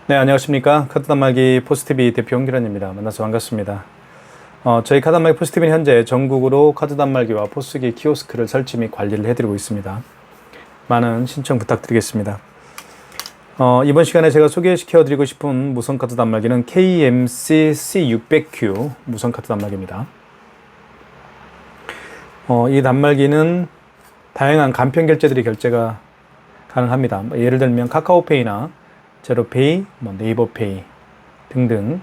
네, 안녕하십니까. 카드 단말기 포스티비 대표 홍기란입니다. 만나서 반갑습니다. 저희 카드 단말기 포스티비는 현재 전국으로 카드 단말기와 포스기 키오스크를 설치 및 관리를 해드리고 있습니다. 많은 신청 부탁드리겠습니다. 이번 시간에 제가 소개시켜드리고 싶은 무선 카드 단말기는 KMC C600Q 무선 카드 단말기입니다. 이 단말기는 다양한 간편 결제들이 결제가 가능합니다. 예를 들면 카카오페이나 제로페이, 네이버페이 등등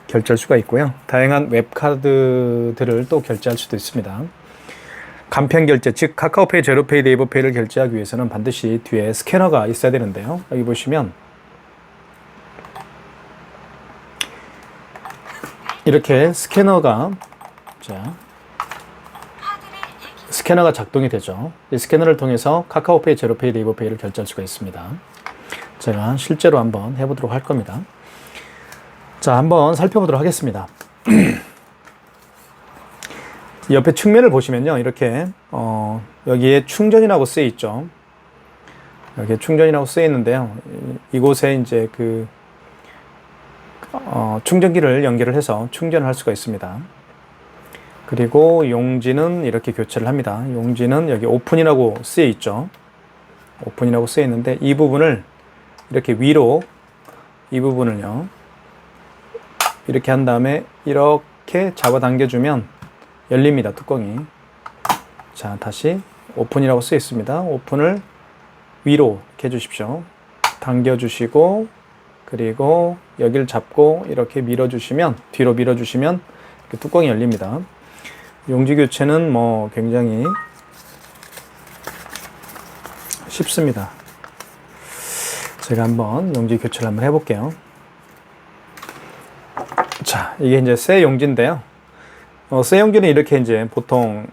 결제할 수가 있고요. 다양한 웹카드들을 또 결제할 수도 있습니다. 간편 결제, 즉 카카오페이, 제로페이, 네이버페이를 결제하기 위해서는 반드시 뒤에 스캐너가 있어야 되는데요. 여기 보시면 이렇게 스캐너가 작동이 되죠. 이 스캐너를 통해서 카카오페이, 제로페이, 네이버페이를 결제할 수가 있습니다. 제가 실제로 한번 해보도록 할 겁니다. 자, 한번 살펴보도록 하겠습니다. 옆에 측면을 보시면요, 이렇게 여기에 충전이라고 쓰여 있죠. 여기에 충전이라고 쓰여 있는데요. 이곳에 이제 충전기를 연결을 해서 충전을 할 수가 있습니다. 그리고 용지는 이렇게 교체를 합니다. 용지는 여기 오픈이라고 쓰여 있죠. 오픈이라고 쓰여 있는데 이 부분을 이렇게 위로 이 부분을요 이렇게 한 다음에 이렇게 잡아당겨주면 열립니다. 뚜껑이. 자, 다시 오픈이라고 쓰여 있습니다. 오픈을 위로 이렇게 해주십시오. 당겨주시고 그리고 여기를 잡고 이렇게 밀어주시면 뒤로 밀어주시면 이렇게 뚜껑이 열립니다. 용지 교체는 굉장히 쉽습니다. 제가 한번 용지 교체를 한번 해볼게요. 자, 이게 이제 새 용지인데요. 새 용지는 이렇게 이제 보통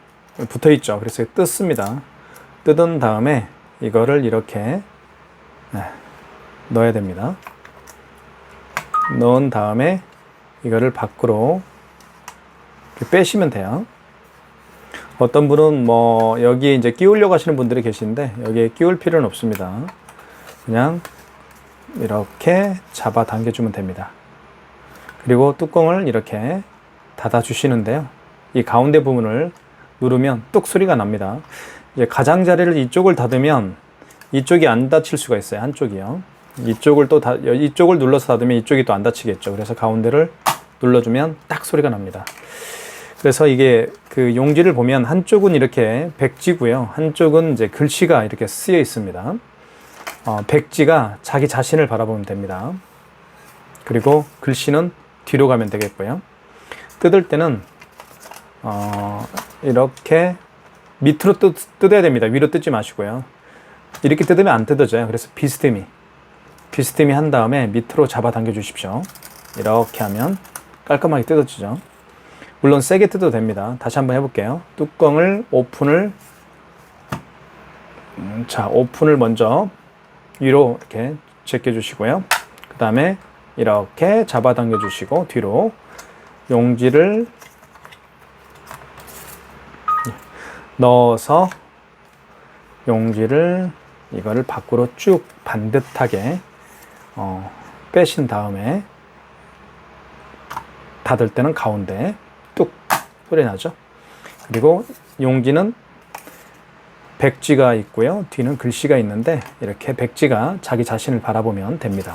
붙어 있죠. 그래서 뜯습니다. 뜯은 다음에 이거를 이렇게 넣어야 됩니다. 넣은 다음에 이거를 밖으로 이렇게 빼시면 돼요. 어떤 분은 여기에 이제 끼우려고 하시는 분들이 계시는데 여기에 끼울 필요는 없습니다. 그냥 이렇게 잡아 당겨주면 됩니다. 그리고 뚜껑을 이렇게 닫아 주시는데요. 이 가운데 부분을 누르면 뚝 소리가 납니다. 이제 가장자리를 이쪽을 닫으면 이쪽이 안 닫힐 수가 있어요. 한쪽이요. 이쪽을 눌러서 닫으면 이쪽이 또 안 닫히겠죠. 그래서 가운데를 눌러주면 딱 소리가 납니다. 그래서 이게 용지를 보면 한쪽은 이렇게 백지고요. 한쪽은 이제 글씨가 이렇게 쓰여 있습니다. 백지가 자기 자신을 바라보면 됩니다. 그리고 글씨는 뒤로 가면 되겠고요. 뜯을 때는 이렇게 밑으로 뜯어야 됩니다. 위로 뜯지 마시고요. 이렇게 뜯으면 안 뜯어져요. 그래서 비스듬히 한 다음에 밑으로 잡아 당겨 주십시오. 이렇게 하면 깔끔하게 뜯어지죠. 물론 세게 뜯어도 됩니다. 다시 한번 해볼게요. 뚜껑을 오픈을 먼저 위로 이렇게 제껴 주시고요. 그 다음에 이렇게 잡아당겨 주시고 뒤로 용지를 넣어서 이거를 밖으로 쭉 반듯하게 빼신 다음에 닫을 때는 가운데 뚝 소리 나죠. 그리고 용지는 백지가 있고요. 뒤는 글씨가 있는데 이렇게 백지가 자기 자신을 바라보면 됩니다.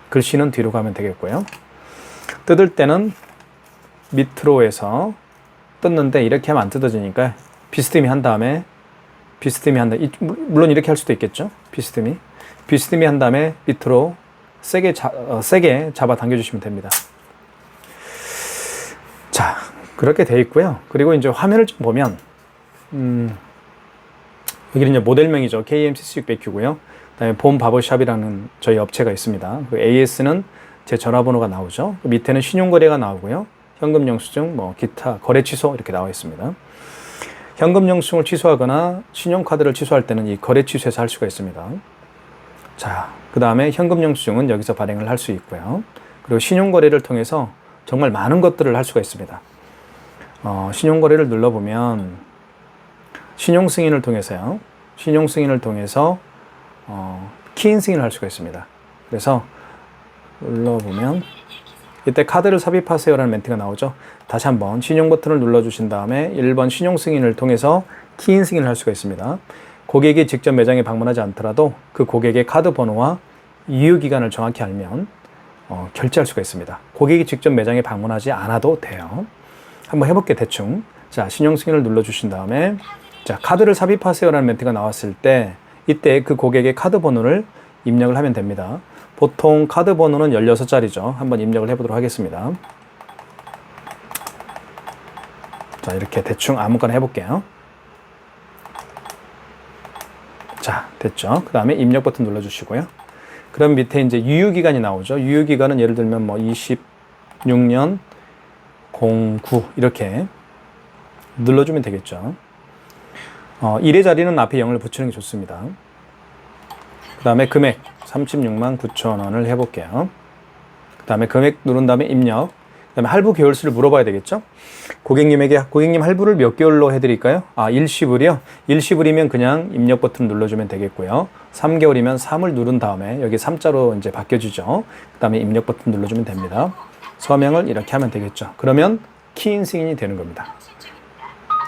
글씨는 뒤로 가면 되겠고요. 뜯을 때는 밑으로 해서 뜯는데 이렇게 하면 안 뜯어지니까 비스듬히 한 다음에 물론 이렇게 할 수도 있겠죠. 비스듬히 한 다음에 밑으로 세게 잡아 당겨주시면 됩니다. 자, 그렇게 되어 있고요. 그리고 이제 화면을 좀 보면 여기는 이제 모델명이죠. KMC C600Q고요. 그다음에 봄 바버샵이라는 저희 업체가 있습니다. 그 AS는 제 전화번호가 나오죠. 그 밑에는 신용거래가 나오고요. 현금 영수증, 기타 거래 취소 이렇게 나와 있습니다. 현금 영수증을 취소하거나 신용카드를 취소할 때는 이 거래 취소에서 할 수가 있습니다. 자, 그 다음에 현금 영수증은 여기서 발행을 할 수 있고요. 그리고 신용거래를 통해서 정말 많은 것들을 할 수가 있습니다. 신용거래를 눌러보면 신용승인을 통해서 키인 승인을 할 수가 있습니다. 그래서 눌러보면 이때 카드를 삽입하세요라는 멘트가 나오죠. 다시 한번 신용 버튼을 눌러주신 다음에 1번 신용 승인을 통해서 키인 승인을 할 수가 있습니다. 고객이 직접 매장에 방문하지 않더라도 그 고객의 카드 번호와 유효기간을 정확히 알면 결제할 수가 있습니다. 고객이 직접 매장에 방문하지 않아도 돼요. 한번 해볼게요. 대충. 자, 신용 승인을 눌러주신 다음에 자, 카드를 삽입하세요라는 멘트가 나왔을 때 이때 그 고객의 카드 번호를 입력을 하면 됩니다. 보통 카드 번호는 16자리죠. 한번 입력을 해보도록 하겠습니다. 자, 이렇게 대충 아무거나 해볼게요. 자, 됐죠. 그 다음에 입력 버튼 눌러주시고요. 그럼 밑에 이제 유효기간이 나오죠. 유효기간은 예를 들면 뭐 26년 09 이렇게 눌러주면 되겠죠. 1의 자리는 앞에 0을 붙이는 게 좋습니다. 그 다음에 금액 36만 9천 원을 해볼게요. 그 다음에 금액 누른 다음에 입력. 그 다음에 할부 개월수를 물어봐야 되겠죠. 고객님 할부를 몇 개월로 해드릴까요? 일시불이요. 일시불이면 그냥 입력 버튼 눌러주면 되겠고요. 3개월이면 3을 누른 다음에 여기 3자로 이제 바뀌어지죠. 그 다음에 입력 버튼 눌러주면 됩니다. 서명을 이렇게 하면 되겠죠. 그러면 키인 승인이 되는 겁니다.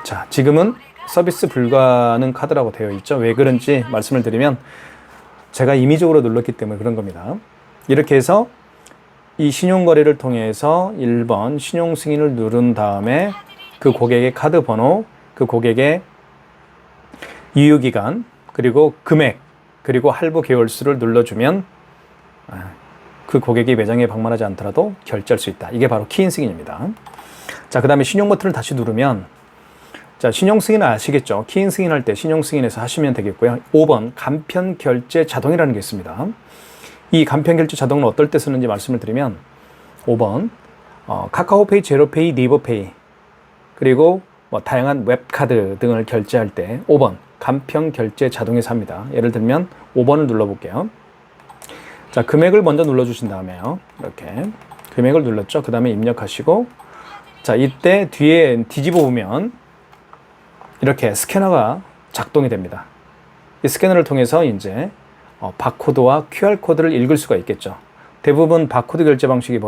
자, 지금은 서비스 불가능 카드라고 되어 있죠. 왜 그런지 말씀을 드리면 제가 임의적으로 눌렀기 때문에 그런 겁니다. 이렇게 해서 이 신용거래를 통해서 1번 신용 승인을 누른 다음에 그 고객의 카드 번호, 그 고객의 유효기간, 그리고 금액, 그리고 할부 개월수를 눌러주면 그 고객이 매장에 방문하지 않더라도 결제할 수 있다. 이게 바로 키인 승인입니다. 자, 그 다음에 신용 버튼을 다시 누르면 자, 신용 승인은 아시겠죠? 키인 승인할 때 신용 승인에서 하시면 되겠고요. 5번 간편 결제 자동이라는 게 있습니다. 이 간편 결제 자동은 어떨 때 쓰는지 말씀을 드리면 5번 카카오페이, 제로페이, 네이버페이 그리고 뭐 다양한 웹카드 등을 결제할 때 5번 간편 결제 자동에서 합니다. 예를 들면 5번을 눌러볼게요. 자, 금액을 먼저 눌러주신 다음에요. 이렇게 금액을 눌렀죠. 그 다음에 입력하시고 자, 이때 뒤에 뒤집어 보면 이렇게 스캐너가 작동이 됩니다. 이 스캐너를 통해서 이제 바코드와 QR코드를 읽을 수가 있겠죠. 대부분 바코드 결제 방식이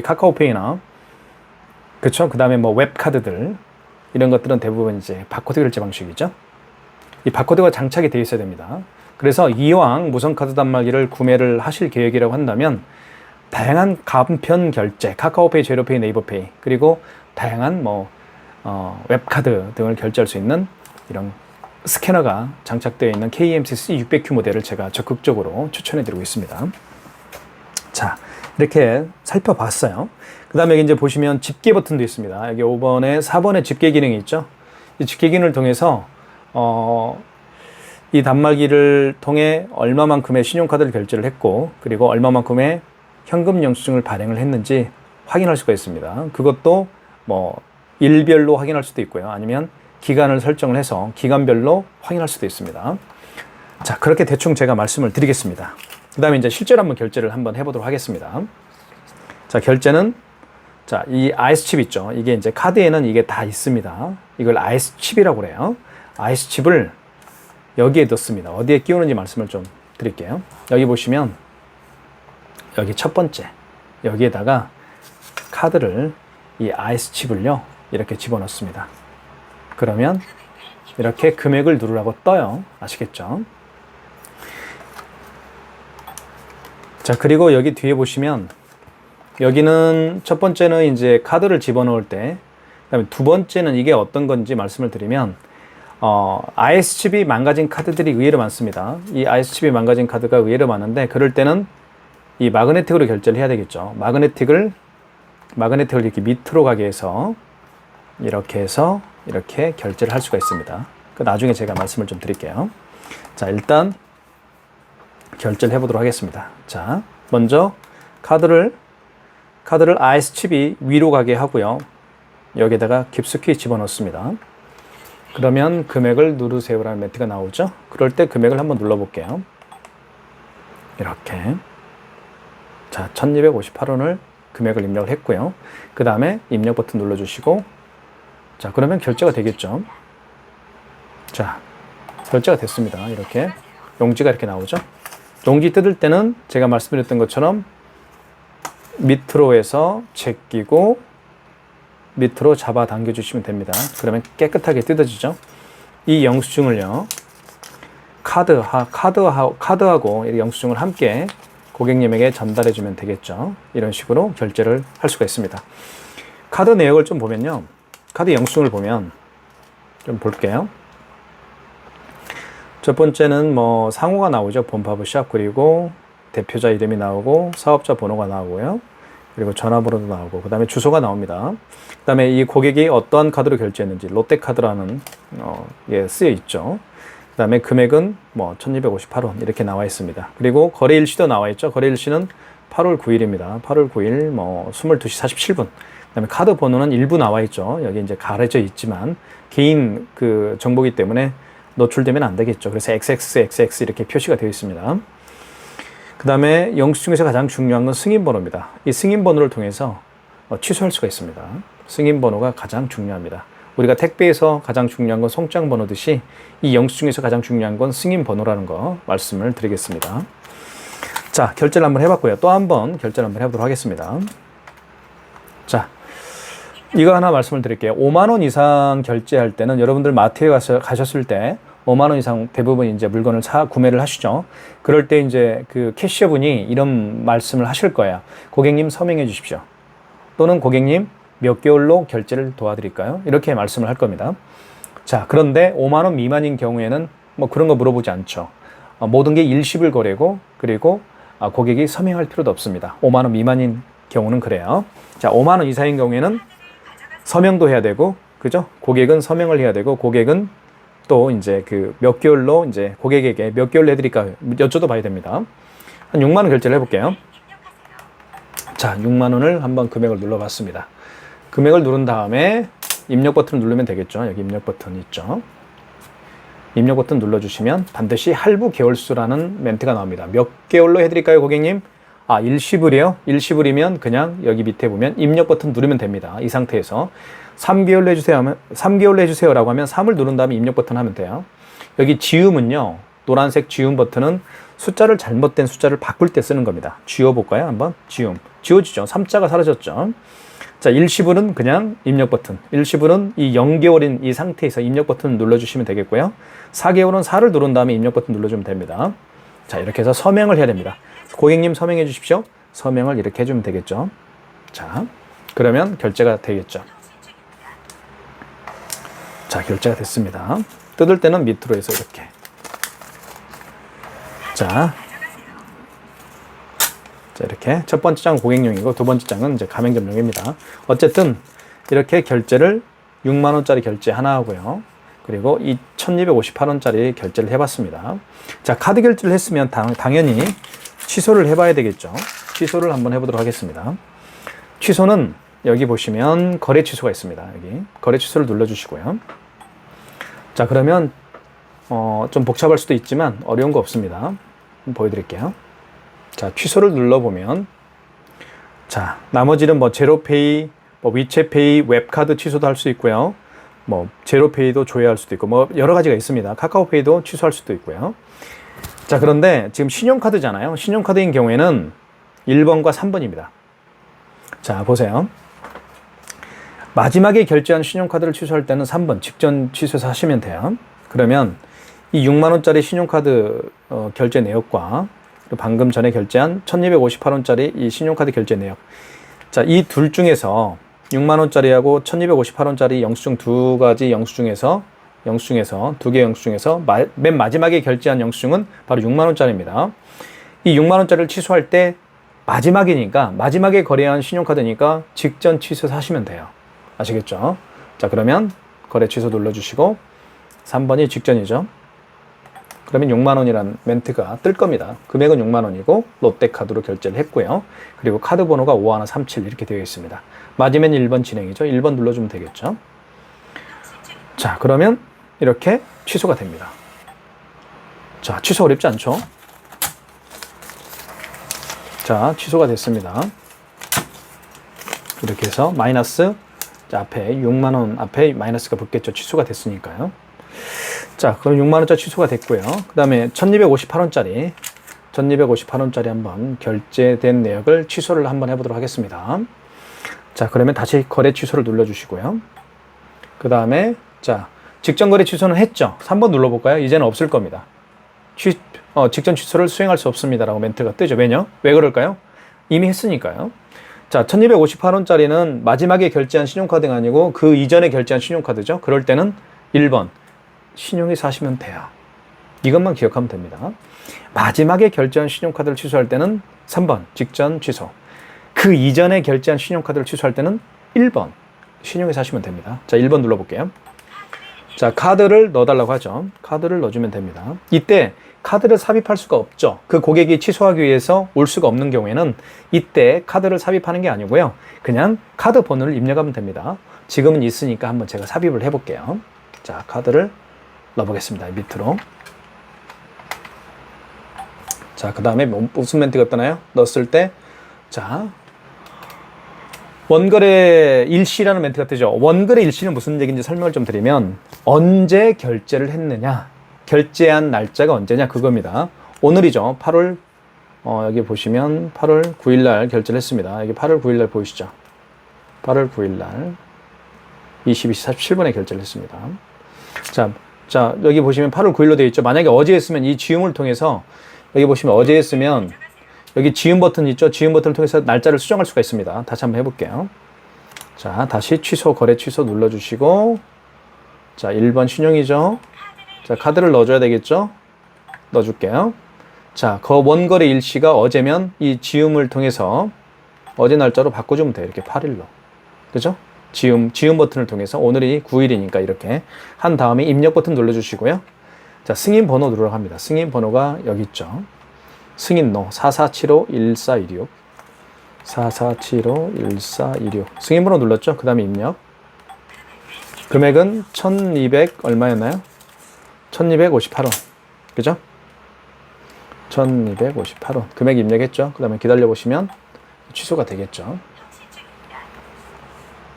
카카오페이나 그렇죠. 그 다음에 뭐 웹카드들 이런 것들은 대부분 이제 바코드 결제 방식이죠. 이 바코드가 장착이 되어 있어야 됩니다. 그래서 이왕 무선카드 단말기를 구매를 하실 계획이라고 한다면 다양한 간편 결제, 카카오페이, 제로페이, 네이버페이 그리고 다양한 뭐 웹카드 등을 결제할 수 있는 이런 스캐너가 장착되어 있는 KMCC 600Q 모델을 제가 적극적으로 추천해 드리고 있습니다. 자, 이렇게 살펴봤어요. 그 다음에 이제 보시면 집계 버튼도 있습니다. 여기 5번에 4번에 집계 기능이 있죠. 이 집계 기능을 통해서 이 단말기를 통해 얼마만큼의 신용카드를 결제를 했고 그리고 얼마만큼의 현금 영수증을 발행을 했는지 확인할 수가 있습니다. 그것도 뭐 일별로 확인할 수도 있고요. 아니면 기간을 설정을 해서 기간별로 확인할 수도 있습니다. 자, 그렇게 대충 제가 말씀을 드리겠습니다. 그 다음에 이제 실제로 한번 결제를 한번 해보도록 하겠습니다. 자, 결제는 자, 이 아이스칩 있죠. 이게 이제 카드에는 이게 다 있습니다. 이걸 아이스칩이라고 그래요. 아이스칩을 여기에 넣습니다. 어디에 끼우는지 말씀을 좀 드릴게요. 여기 보시면 여기 첫 번째 여기에다가 카드를 이 아이스칩을요 이렇게 집어넣습니다. 그러면 이렇게 금액을 누르라고 떠요. 아시겠죠? 자, 그리고 여기 뒤에 보시면 여기는 첫 번째는 이제 카드를 집어넣을 때, 그다음에 두 번째는 이게 어떤 건지 말씀을 드리면 IS칩이 망가진 카드들이 의외로 많습니다. 이 IS칩이 망가진 카드가 의외로 많은데 그럴 때는 이 마그네틱으로 결제를 해야 되겠죠. 마그네틱을 이렇게 밑으로 가게 해서 이렇게 결제를 할 수가 있습니다. 나중에 제가 말씀을 좀 드릴게요. 자, 일단 결제를 해보도록 하겠습니다. 자, 먼저 카드를 아이스칩이 위로 가게 하고요. 여기다가 깊숙이 집어넣습니다. 그러면 금액을 누르세요라는 멘트가 나오죠. 그럴 때 금액을 한번 눌러볼게요. 이렇게. 자, 1258원을 금액을 입력을 했고요. 그 다음에 입력 버튼 눌러주시고, 자, 그러면 결제가 되겠죠. 자, 결제가 됐습니다. 이렇게 용지가 이렇게 나오죠. 농지 뜯을 때는 제가 말씀드렸던 것처럼 밑으로 해서 제끼고 밑으로 잡아 당겨 주시면 됩니다. 그러면 깨끗하게 뜯어지죠. 이 영수증을요, 카드하고 이 영수증을 함께 고객님에게 전달해 주면 되겠죠. 이런 식으로 결제를 할 수가 있습니다. 카드 내역을 좀 보면요, 카드 영수증을 보면 좀 볼게요. 첫 번째는 뭐 상호가 나오죠. 본파브샵, 그리고 대표자 이름이 나오고 사업자 번호가 나오고요. 그리고 전화번호도 나오고, 그 다음에 주소가 나옵니다. 그 다음에 이 고객이 어떠한 카드로 결제했는지 롯데카드라는 예, 쓰여 있죠. 그 다음에 금액은 뭐 1258원 이렇게 나와 있습니다. 그리고 거래일시도 나와 있죠. 거래일시는 8월 9일입니다. 8월 9일 뭐 22시 47분. 그 다음에 카드 번호는 일부 나와 있죠. 여기 이제 가려져 있지만 개인 그 정보이기 때문에 노출되면 안 되겠죠. 그래서 XXXX 이렇게 표시가 되어 있습니다. 그 다음에 영수증에서 가장 중요한 건 승인번호입니다. 이 승인번호를 통해서 취소할 수가 있습니다. 승인번호가 가장 중요합니다. 우리가 택배에서 가장 중요한 건 송장번호듯이 이 영수증에서 가장 중요한 건 승인번호라는 거 말씀을 드리겠습니다. 자, 결제를 한번 해봤고요. 또 한번 결제를 한번 해보도록 하겠습니다. 자, 이거 하나 말씀을 드릴게요. 5만 원 이상 결제할 때는 여러분들 마트에 가셨을 때 5만 원 이상 대부분 이제 물건을 구매를 하시죠. 그럴 때 이제 그 캐셔분이 이런 말씀을 하실 거예요. 고객님 서명해 주십시오. 또는 고객님 몇 개월로 결제를 도와드릴까요? 이렇게 말씀을 할 겁니다. 자, 그런데 5만 원 미만인 경우에는 뭐 그런 거 물어보지 않죠. 모든 게 일시불 거래고, 그리고 고객이 서명할 필요도 없습니다. 5만 원 미만인 경우는 그래요. 자, 5만 원 이상인 경우에는 서명도 해야 되고, 그죠? 고객은 서명을 해야 되고, 고객은 또 이제 그 몇 개월로 이제 고객에게 몇 개월로 해드릴까 여쭤도 봐야 됩니다. 한 6만 원 결제를 해볼게요. 자, 6만 원을 한번 금액을 눌러봤습니다. 금액을 누른 다음에 입력 버튼을 누르면 되겠죠. 여기 입력 버튼 있죠. 입력 버튼 눌러주시면 반드시 할부 개월수라는 멘트가 나옵니다. 몇 개월로 해드릴까요, 고객님? 일시불이요? 일시불이면 그냥 여기 밑에 보면 입력 버튼 누르면 됩니다. 이 상태에서 3개월로 해주세요 하면 3개월로 해주세요라고 하면 3을 누른 다음에 입력 버튼 하면 돼요. 여기 지움은요, 노란색 지움 버튼은 숫자를 잘못된 숫자를 바꿀 때 쓰는 겁니다. 지워볼까요? 한번 지움. 지워지죠. 3자가 사라졌죠. 자, 일시불은 그냥 입력 버튼. 일시불은 이 0개월인 이 상태에서 입력 버튼 눌러주시면 되겠고요. 4개월은 4를 누른 다음에 입력 버튼 눌러주면 됩니다. 자, 이렇게 해서 서명을 해야 됩니다. 고객님 서명해 주십시오. 서명을 이렇게 해주면 되겠죠. 자, 그러면 결제가 되겠죠. 자, 결제가 됐습니다. 뜯을 때는 밑으로 해서 이렇게. 자, 이렇게 첫 번째 장은 고객용이고 두 번째 장은 이제 가맹점용입니다. 어쨌든 이렇게 결제를 6만 원짜리 결제 하나 하고요. 그리고 이 1258원짜리 결제를 해봤습니다. 자, 카드 결제를 했으면 당연히 취소를 해봐야 되겠죠. 취소를 한번 해보도록 하겠습니다. 취소는 여기 보시면 거래 취소가 있습니다. 여기 거래 취소를 눌러주시고요. 자, 그러면 좀 복잡할 수도 있지만 어려운 거 없습니다. 한번 보여드릴게요. 자, 취소를 눌러보면, 자, 나머지는 뭐 제로페이, 뭐 위챗페이, 웹카드 취소도 할 수 있고요. 뭐 제로페이도 조회할 수도 있고 뭐 여러 가지가 있습니다. 카카오페이도 취소할 수도 있고요. 자, 그런데 지금 신용카드잖아요. 신용카드인 경우에는 1번과 3번입니다. 자, 보세요. 마지막에 결제한 신용카드를 취소할 때는 3번 직전 취소해서 하시면 돼요. 그러면 이 6만 원짜리 신용카드 결제 내역과 그리고 방금 전에 결제한 1258원짜리 이 신용카드 결제 내역, 자, 이 둘 중에서 6만 원짜리하고 1258원짜리 영수증 두 가지 영수증에서 두 개 영수증에서 맨 마지막에 결제한 영수증은 바로 6만 원짜리입니다. 이 6만 원짜리를 취소할 때 마지막이니까, 마지막에 거래한 신용카드니까 직전 취소해서 하시면 돼요. 아시겠죠? 자, 그러면 거래 취소 눌러주시고 3번이 직전이죠. 그러면 6만 원이라는 멘트가 뜰 겁니다. 금액은 6만 원이고 롯데카드로 결제를 했고요. 그리고 카드 번호가 5137 이렇게 되어 있습니다. 맞으면 1번 진행이죠. 1번 눌러주면 되겠죠. 자, 그러면 이렇게 취소가 됩니다. 자, 취소 어렵지 않죠? 자, 취소가 됐습니다. 이렇게 해서 마이너스, 자, 앞에 6만 원 앞에 마이너스가 붙겠죠. 취소가 됐으니까요. 자, 그럼 6만 원짜리 취소가 됐고요. 그 다음에 1258원짜리 1258원짜리 한번 결제된 내역을 취소를 한번 해보도록 하겠습니다. 자, 그러면 다시 거래 취소를 눌러주시고요. 그 다음에 자, 직전 거래 취소는 했죠. 3번 눌러볼까요? 이제는 없을 겁니다. 직전 취소를 수행할 수 없습니다 라고 멘트가 뜨죠. 왜 그럴까요? 이미 했으니까요. 자, 1258원짜리는 마지막에 결제한 신용카드가 아니고 그 이전에 결제한 신용카드죠. 그럴 때는 1번 신용이 사시면 돼요. 이것만 기억하면 됩니다. 마지막에 결제한 신용카드를 취소할 때는 3번 직전 취소. 그 이전에 결제한 신용카드를 취소할 때는 1번 신용이 사시면 됩니다. 자, 1번 눌러볼게요. 자, 카드를 넣어달라고 하죠. 카드를 넣어주면 됩니다. 이때 카드를 삽입할 수가 없죠. 그 고객이 취소하기 위해서 올 수가 없는 경우에는 이때 카드를 삽입하는 게 아니고요. 그냥 카드 번호를 입력하면 됩니다. 지금은 있으니까 한번 제가 삽입을 해볼게요. 자, 카드를 넣어보겠습니다. 밑으로. 자, 그 다음에 무슨 멘트가 뜨나요? 넣었을 때, 자, 원거래 일시라는 멘트가 뜨죠. 원거래 일시는 무슨 얘기인지 설명을 좀 드리면, 언제 결제를 했느냐, 결제한 날짜가 언제냐, 그겁니다. 오늘이죠. 8월, 여기 보시면 8월 9일 날 결제를 했습니다. 여기 8월 9일 날 보이시죠? 8월 9일 날 22시 47분에 결제를 했습니다. 자, 여기 보시면 8월 9일로 되어 있죠. 만약에 어제 했으면 이 지음을 통해서, 여기 보시면 어제 했으면 여기 지음 버튼 있죠? 지음 버튼을 통해서 날짜를 수정할 수가 있습니다. 다시 한번 해볼게요. 자, 다시 취소, 거래 취소 눌러주시고, 자, 1번 신용이죠? 자, 카드를 넣어줘야 되겠죠? 넣어줄게요. 자, 원거래 일시가 어제면 이 지음을 통해서 어제 날짜로 바꿔주면 돼요. 이렇게 8일로. 그죠? 지음 버튼을 통해서 오늘이 9일이니까 이렇게 한 다음에 입력 버튼 눌러주시고요. 자, 승인 번호 누르라고 합니다. 승인 번호가 여기 있죠. 승인로 4475-1426 4475-1426 승인번호 눌렀죠? 그 다음에 입력. 금액은 1200 얼마였나요? 1258원. 그죠? 1258원. 금액 입력했죠? 그 다음에 기다려보시면 취소가 되겠죠?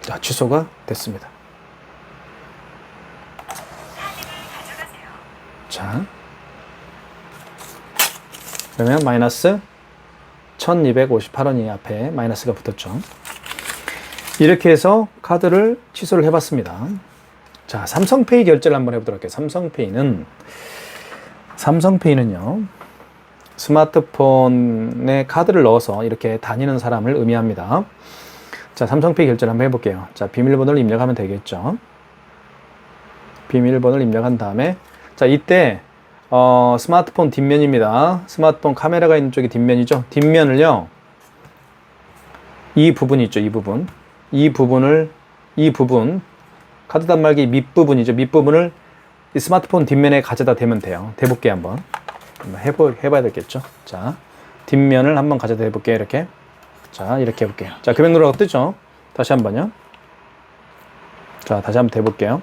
자, 취소가 됐습니다. 자, 그러면 마이너스 1258원이 앞에 마이너스가 붙었죠. 이렇게 해서 카드를 취소를 해봤습니다. 자, 삼성페이 결제를 한번 해보도록 할게요. 삼성페이는요, 스마트폰에 카드를 넣어서 이렇게 다니는 사람을 의미합니다. 자, 삼성페이 결제를 한번 해볼게요. 자, 비밀번호를 입력하면 되겠죠. 비밀번호를 입력한 다음에, 자, 이때 스마트폰 뒷면입니다. 스마트폰 카메라가 있는 쪽이 뒷면이죠. 뒷면을요, 이 부분 있죠. 이 부분 카드 단말기 밑부분이죠. 밑부분을 이 스마트폰 뒷면에 가져다 대면 돼요. 대볼게요. 한번 해봐야 되겠죠. 자, 뒷면을 한번 가져다 대볼게요. 이렇게. 자, 이렇게 해볼게요. 자, 금액 누르라고 뜨죠. 다시 한번요. 자, 다시 한번 대볼게요.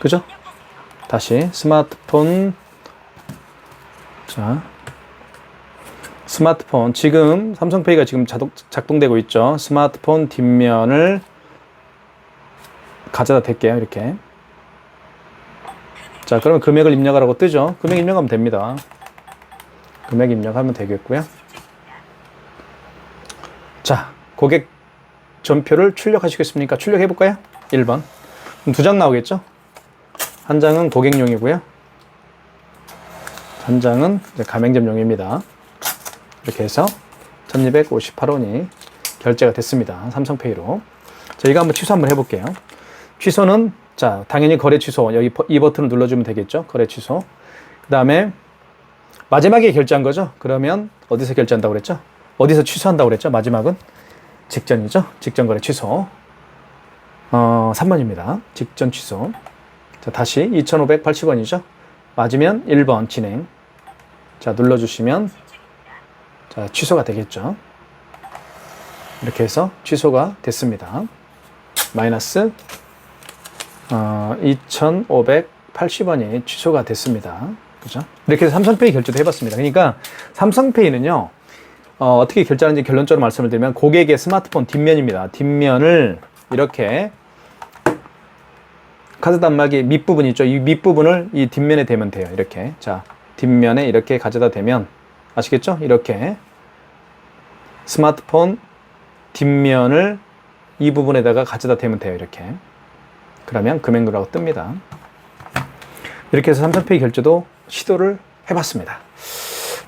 그죠? 다시 스마트폰. 자, 스마트폰 지금 삼성페이가 지금 작동되고 있죠. 스마트폰 뒷면을 가져다 댈게요. 이렇게. 자, 그러면 금액을 입력하라고 뜨죠. 금액 입력하면 됩니다. 금액 입력하면 되겠고요. 자, 고객 전표를 출력하시겠습니까? 출력해볼까요? 1번. 그럼 2장 나오겠죠? 한 장은 고객용이고요. 한 장은 가맹점용입니다. 이렇게 해서 1258원이 결제가 됐습니다. 삼성페이로. 자, 이거 한번 취소 한번 해볼게요. 취소는, 자, 당연히 거래 취소. 여기 이 버튼을 눌러주면 되겠죠? 거래 취소. 그 다음에 마지막에 결제한 거죠? 그러면 어디서 결제한다고 그랬죠? 어디서 취소한다고 그랬죠? 마지막은 직전이죠? 직전 거래 취소. 3번입니다. 직전 취소. 자, 다시 2,580원이죠? 맞으면 1번 진행. 자, 눌러주시면, 자, 취소가 되겠죠? 이렇게 해서 취소가 됐습니다. 마이너스 2,580원이 취소가 됐습니다. 그죠? 이렇게 해서 삼성페이 결제도 해봤습니다. 그러니까 삼성페이는요, 어떻게 결제하는지 결론적으로 말씀을 드리면 고객의 스마트폰 뒷면입니다. 뒷면을 이렇게 카드 단말기 밑부분 있죠? 이 밑부분을 이 뒷면에 대면 돼요. 이렇게. 자, 뒷면에 이렇게 가져다 대면 아시겠죠? 이렇게 스마트폰 뒷면을 이 부분에다가 가져다 대면 돼요. 이렇게. 그러면 금액 누르라고 뜹니다. 이렇게 해서 삼성페이 결제도 시도를 해봤습니다.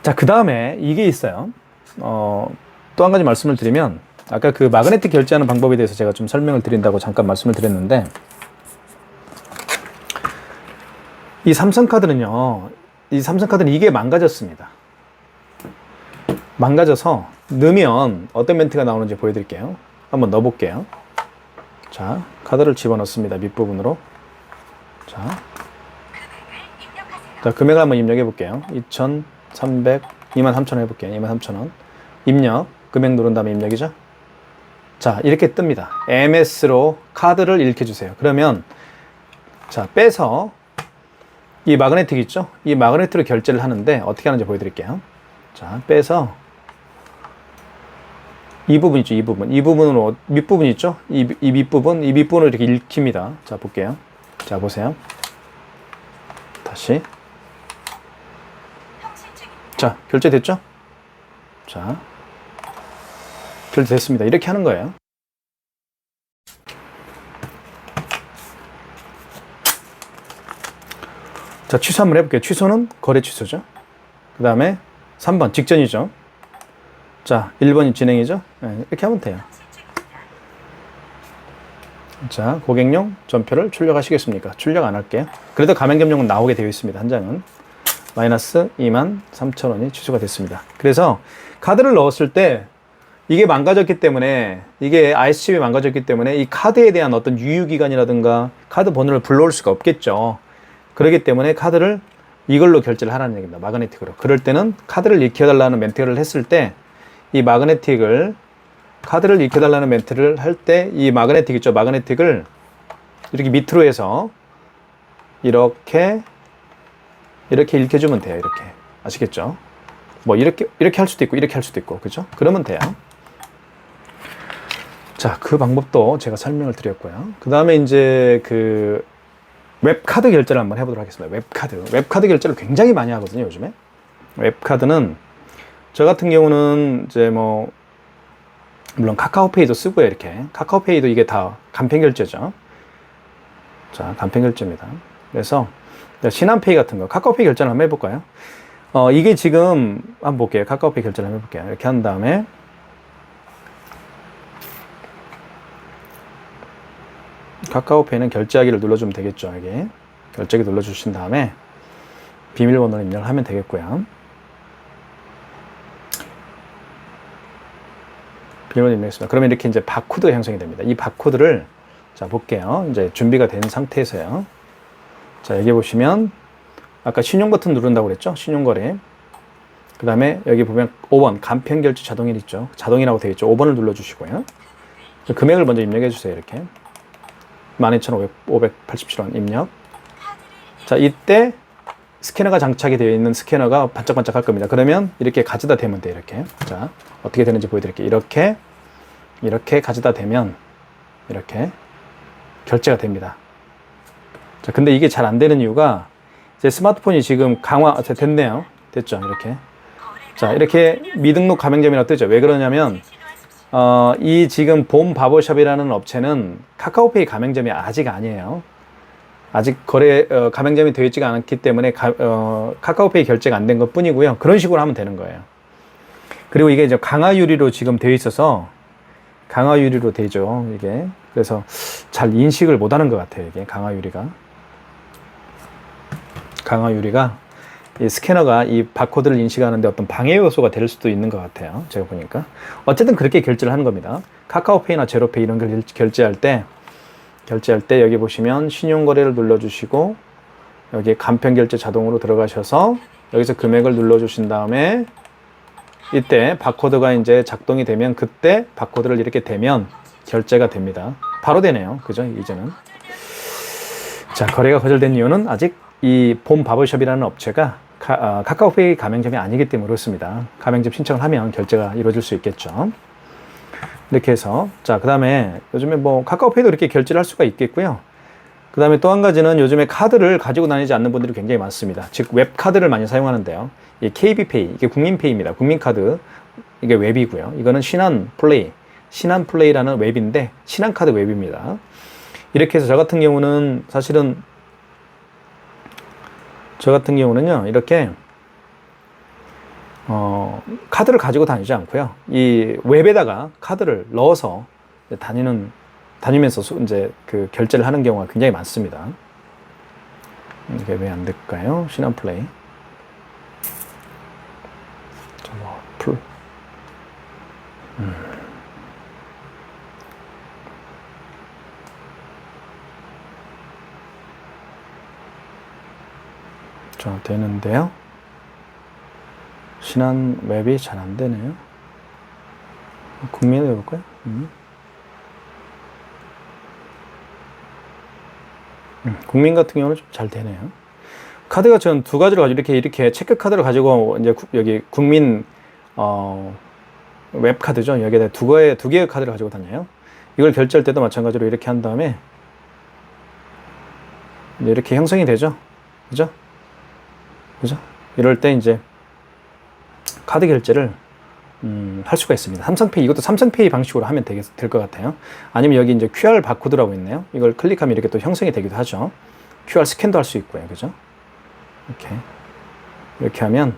자, 그 다음에 이게 있어요. 또 한 가지 말씀을 드리면, 아까 그 마그네틱 결제하는 방법에 대해서 제가 좀 설명을 드린다고 잠깐 말씀을 드렸는데, 이 삼성카드는요, 이게 망가졌습니다. 망가져서 넣으면 어떤 멘트가 나오는지 보여드릴게요. 한번 넣어볼게요. 자, 카드를 집어넣습니다. 밑부분으로. 자, 금액을 한번 입력해 볼게요. 23,000원 해볼게요. 23,000원. 입력. 금액 누른 다음에 입력이죠. 자, 이렇게 뜹니다. MS로 카드를 일으켜주세요. 그러면, 자, 빼서 이 마그네틱 있죠? 이 마그네틱으로 결제를 하는데 어떻게 하는지 보여드릴게요. 자, 빼서 이 부분 있죠? 이 부분으로, 밑부분 있죠? 이 밑부분으로 이렇게 읽힙니다. 자, 볼게요. 자, 보세요. 다시. 자, 결제됐죠? 자, 결제됐습니다. 이렇게 하는 거예요. 자, 취소 한번 해볼게요. 취소는 거래 취소죠. 그 다음에 3번 직전이죠. 자, 1번이 진행이죠. 네, 이렇게 하면 돼요. 자, 고객용 전표를 출력하시겠습니까? 출력 안 할게요. 그래도 가맹점용은 나오게 되어 있습니다. 한 장은. 마이너스 23,000원이 취소가 됐습니다. 그래서 카드를 넣었을 때 이게 망가졌기 때문에, 이게 IS칩이 망가졌기 때문에 이 카드에 대한 어떤 유효기간이라든가 카드 번호를 불러올 수가 없겠죠. 그렇기 때문에 카드를 이걸로 결제를 하라는 얘기입니다. 마그네틱으로. 그럴 때는 카드를 익혀달라는 멘트를 했을 때, 이 마그네틱을, 카드를 익혀달라는 멘트를 할 때 이 마그네틱 있죠? 마그네틱을 이렇게 밑으로 해서 이렇게 읽혀주면 돼요. 이렇게. 아시겠죠? 뭐 이렇게 할 수도 있고 이렇게 할 수도 있고, 그죠? 그러면 돼요. 자, 그 방법도 제가 설명을 드렸고요. 그 다음에 이제 그 웹카드 결제를 한번 해보도록 하겠습니다. 웹카드 결제를 굉장히 많이 하거든요, 요즘에. 웹카드는 저 같은 경우는 이제 뭐 물론 카카오페이도 쓰고요. 이렇게 카카오페이도 이게 다 간편 결제죠. 자, 간편 결제입니다. 그래서 신한페이 같은 거, 카카오페이 결제를 한번 해볼까요? 이게 지금 한번 볼게요. 카카오페이 결제를 한번 해볼게요. 이렇게 한 다음에 카카오페이는 결제하기를 눌러주면 되겠죠. 여기 결제하기 눌러주신 다음에 비밀번호를 입력을 하면 되겠고요. 비밀번호 입력했습니다. 그러면 이렇게 이제 바코드가 형성이 됩니다. 이 바코드를 자 볼게요. 이제 준비가 된 상태에서요. 자, 여기 보시면 아까 신용 버튼 누른다고 그랬죠? 신용거래. 그 다음에 여기 보면 5번 간편결제 자동일 있죠? 자동이라고 되어 있죠? 5번을 눌러주시고요. 금액을 먼저 입력해 주세요. 이렇게 12,587원 입력. 자, 이때 스캐너가 장착이 되어 있는 스캐너가 반짝반짝 할 겁니다. 그러면 이렇게 가져다 대면 돼요. 이렇게. 자, 어떻게 되는지 보여드릴게요. 이렇게 가져다 대면 이렇게 결제가 됩니다. 자, 근데 이게 잘 안 되는 이유가 제 스마트폰이 지금 됐네요. 됐죠? 이렇게. 자, 이렇게 미등록 가맹점이라고 뜨죠. 왜 그러냐면 이 지금 봄 바버샵이라는 업체는 카카오페이 가맹점이 아직 아니에요. 아직 가맹점이 되어 있지가 않기 때문에 카카오페이 결제가 안 된 것 뿐이고요. 그런 식으로 하면 되는 거예요. 그리고 이게 이제 강화유리로 지금 되어 있어서 강화유리로 되죠. 이게. 그래서 잘 인식을 못 하는 것 같아요. 이게 강화유리가 이 스캐너가 이 바코드를 인식하는데 어떤 방해 요소가 될 수도 있는 것 같아요. 제가 보니까. 어쨌든 그렇게 결제를 하는 겁니다. 카카오페이나 제로페이 이런 걸 결제할 때 여기 보시면 신용거래를 눌러주시고 여기 간편결제 자동으로 들어가셔서 여기서 금액을 눌러주신 다음에 이때 바코드가 이제 작동이 되면 그때 바코드를 이렇게 대면 결제가 됩니다. 바로 되네요. 그죠? 이제는. 자, 거래가 거절된 이유는 아직 이 봄 바버샵이라는 업체가 카카오페이 가맹점이 아니기 때문에 그렇습니다. 가맹점 신청을 하면 결제가 이루어질 수 있겠죠. 이렇게 해서 자, 그 다음에 요즘에 뭐 카카오페이도 이렇게 결제를 할 수가 있겠고요. 그 다음에 또 한 가지는 요즘에 카드를 가지고 다니지 않는 분들이 굉장히 많습니다. 즉 웹카드를 많이 사용하는데요. 이 KB페이, 이게 국민페이입니다. 국민카드, 이게 웹이고요. 이거는 신한플레이, 신한플레이라는 웹인데 신한카드 웹입니다. 이렇게 해서 저 같은 경우는 사실은 이렇게 카드를 가지고 다니지 않고요. 이 웹에다가 카드를 넣어서 다니면서 이제 그 결제를 하는 경우가 굉장히 많습니다. 이게 왜 안 될까요? 신한플레이. 자, 되는데요. 신한 웹이 잘 안 되네요. 국민을 해볼까요? 국민 같은 경우는 좀 잘 되네요. 카드가 전 두 가지로 가지고 이렇게 체크 카드를 가지고 이제 여기 국민 웹 카드죠. 여기에 두 개의 카드를 가지고 다녀요. 이걸 결제할 때도 마찬가지로 이렇게 한 다음에 이렇게 형성이 되죠. 그죠? 이럴 때 이제 카드 결제를 할 수가 있습니다. 삼성페이, 이것도 삼성페이 방식으로 하면 될 것 같아요. 아니면 여기 이제 QR 바코드라고 있네요. 이걸 클릭하면 이렇게 또 형성이 되기도 하죠. QR 스캔도 할 수 있고요. 그죠? 이렇게 하면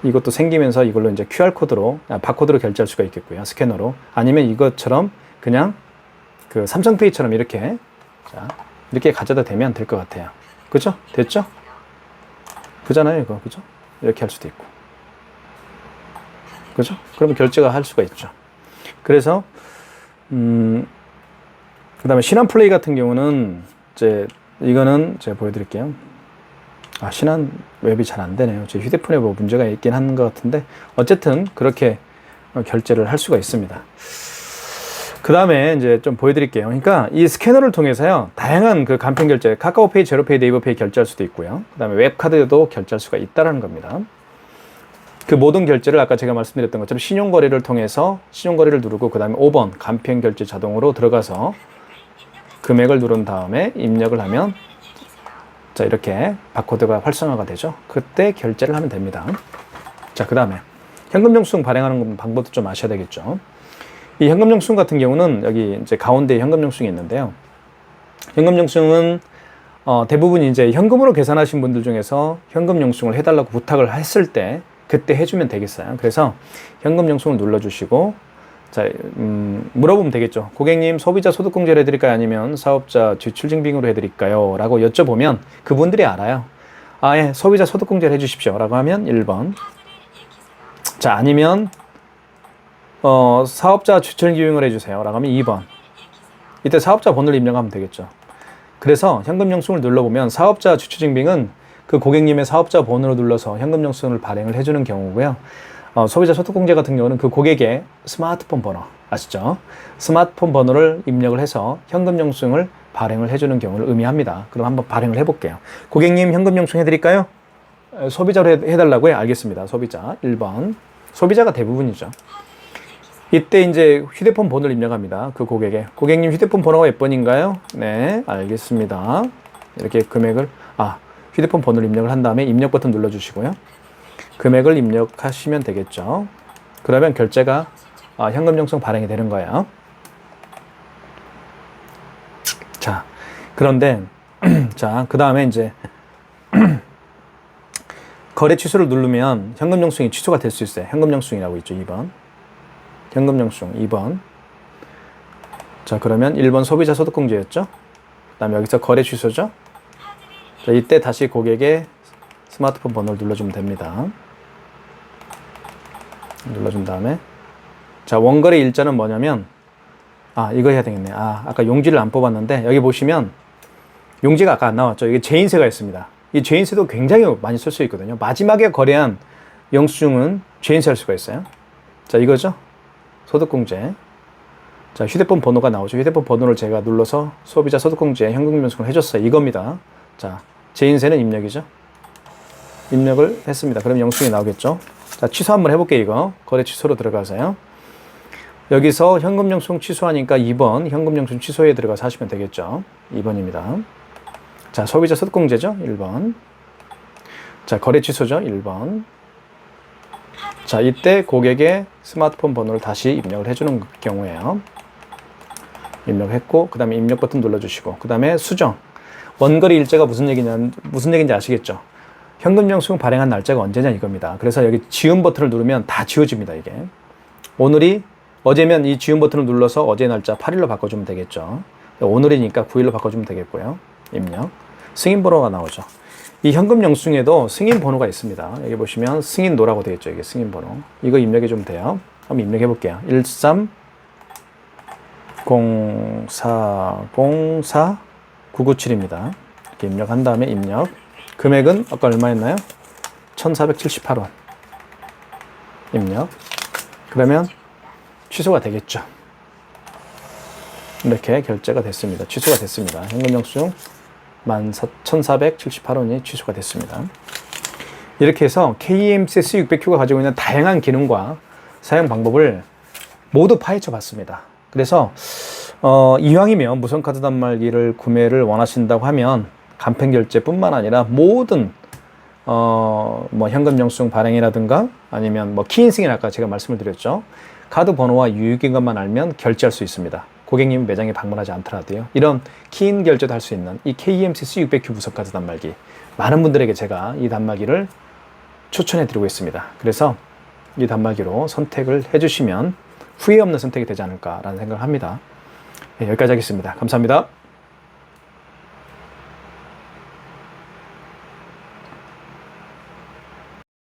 이것도 생기면서 이걸로 이제 바코드로 결제할 수가 있겠고요. 스캐너로. 아니면 이것처럼 그냥 그 삼성페이처럼 이렇게 가져다 대면 될 것 같아요. 그죠? 됐죠? 그잖아요, 이거. 그죠? 이렇게 할 수도 있고. 그죠? 그러면 결제가 할 수가 있죠. 그래서, 그 다음에 신한플레이 같은 경우는, 이거는 제가 보여드릴게요. 신한 웹이 잘 안 되네요. 제 휴대폰에 뭐 문제가 있긴 한 것 같은데, 어쨌든 그렇게 결제를 할 수가 있습니다. 그 다음에 이제 좀 보여드릴게요. 그러니까 이 스캐너를 통해서요, 다양한 그 간편 결제, 카카오페이, 제로페이, 네이버페이 결제할 수도 있고요. 그 다음에 웹카드도 결제할 수가 있다는 겁니다. 그 모든 결제를 아까 제가 말씀드렸던 것처럼 신용거래를 통해서 신용거래를 누르고 그 다음에 5번 간편 결제 자동으로 들어가서 금액을 누른 다음에 입력을 하면 자, 이렇게 바코드가 활성화가 되죠. 그때 결제를 하면 됩니다. 자, 그 다음에 현금 영수증 발행하는 방법도 좀 아셔야 되겠죠. 이 현금 영수증 같은 경우는 여기 이제 가운데에 현금 영수증이 있는데요. 현금 영수증은 대부분 이제 현금으로 계산하신 분들 중에서 현금 영수증을 해달라고 부탁을 했을 때 그때 해주면 되겠어요. 그래서 현금 영수증을 눌러주시고 자, 물어보면 되겠죠. 고객님, 소비자 소득공제를 해드릴까요? 아니면 사업자 지출증빙으로 해드릴까요? 라고 여쭤보면 그분들이 알아요. 예, 소비자 소득공제를 해주십시오. 라고 하면 1번. 자, 아니면 사업자 지출증빙을 해주세요. 라고 하면 2번. 이때 사업자 번호를 입력하면 되겠죠. 그래서 현금 영수증을 눌러보면 사업자 지출증빙은 그 고객님의 사업자 번호를 눌러서 현금 영수증을 발행을 해주는 경우고요. 소비자 소득공제 같은 경우는 그 고객의 스마트폰 번호 아시죠? 스마트폰 번호를 입력을 해서 현금 영수증을 발행을 해주는 경우를 의미합니다. 그럼 한번 발행을 해볼게요. 고객님 현금 영수증 해드릴까요? 소비자로 해달라고요? 알겠습니다. 소비자 1번. 소비자가 대부분이죠. 이때 이제 휴대폰 번호를 입력합니다. 그 고객의. 고객님 휴대폰 번호가 몇 번인가요? 네, 알겠습니다. 이렇게 금액을, 휴대폰 번호를 입력을 한 다음에 입력 버튼 눌러주시고요. 금액을 입력하시면 되겠죠. 그러면 결제가 현금 영수증 발행이 되는 거예요. 자, 그런데 자, 그 다음에 이제 거래 취소를 누르면 현금 영수증이 취소가 될 수 있어요. 현금 영수증이라고 있죠. 2번. 현금 영수증 2번. 자, 그러면 1번 소비자 소득공제였죠. 그 다음에 여기서 거래 취소죠. 자, 이때 다시 고객의 스마트폰 번호를 눌러주면 됩니다. 눌러준 다음에 자, 원거래 일자는 뭐냐면 이거 해야 되겠네. 아까 용지를 안 뽑았는데 여기 보시면 용지가 아까 안 나왔죠. 이게 제인세가 있습니다. 이 제인세도 굉장히 많이 쓸 수 있거든요. 마지막에 거래한 영수증은 제인세 할 수가 있어요. 자, 이거죠. 소득공제. 자, 휴대폰 번호가 나오죠. 휴대폰 번호를 제가 눌러서 소비자 소득공제 현금 영수증을 해줬어요. 이겁니다. 자, 제인세는 입력이죠. 입력을 했습니다. 그럼 영수증이 나오겠죠. 자, 취소 한번 해볼게요. 이거 거래 취소로 들어가세요. 여기서 현금 영수증 취소하니까 2번 현금 영수증 취소에 들어가서 하시면 되겠죠. 2번입니다. 자, 소비자 소득공제죠. 1번. 자, 거래 취소죠. 1번. 자, 이때 고객의 스마트폰 번호를 다시 입력을 해주는 경우에요. 입력했고, 그 다음에 입력 버튼 눌러주시고, 그 다음에 수정. 원거리 일자가 무슨 얘기인지 아시겠죠? 현금 영수증 발행한 날짜가 언제냐 이겁니다. 그래서 여기 지운 버튼을 누르면 다 지워집니다, 이게. 오늘이, 어제면 이 지운 버튼을 눌러서 어제 날짜 8일로 바꿔주면 되겠죠. 오늘이니까 9일로 바꿔주면 되겠고요. 입력. 승인 번호가 나오죠. 이 현금 영수증에도 승인 번호가 있습니다. 여기 보시면 승인노라고 되어 있죠. 이게 승인 번호. 이거 입력해 주면 돼요. 한번 입력해 볼게요. 130404997입니다. 이렇게 입력한 다음에 입력. 금액은 아까 얼마였나요? 1478원. 입력. 그러면 취소가 되겠죠. 이렇게 결제가 됐습니다. 취소가 됐습니다. 현금 영수증 1478원이 취소가 됐습니다. 이렇게 해서 KEMCS 600Q가 가지고 있는 다양한 기능과 사용 방법을 모두 파헤쳐 봤습니다. 그래서 이왕이면 무선카드 단말기를 구매를 원하신다고 하면 간편 결제뿐만 아니라 모든 뭐 현금 영수증 발행이라든가 아니면 뭐 키인승인 아까 제가 말씀을 드렸죠. 카드 번호와 유효기간만 알면 결제할 수 있습니다. 고객님 매장에 방문하지 않더라도요. 이런 키인 결제도 할 수 있는 이 KEMCS 600Q 무선카드 단말기, 많은 분들에게 제가 이 단말기를 추천해 드리고 있습니다. 그래서 이 단말기로 선택을 해주시면 후회 없는 선택이 되지 않을까라는 생각을 합니다. 네, 여기까지 하겠습니다. 감사합니다.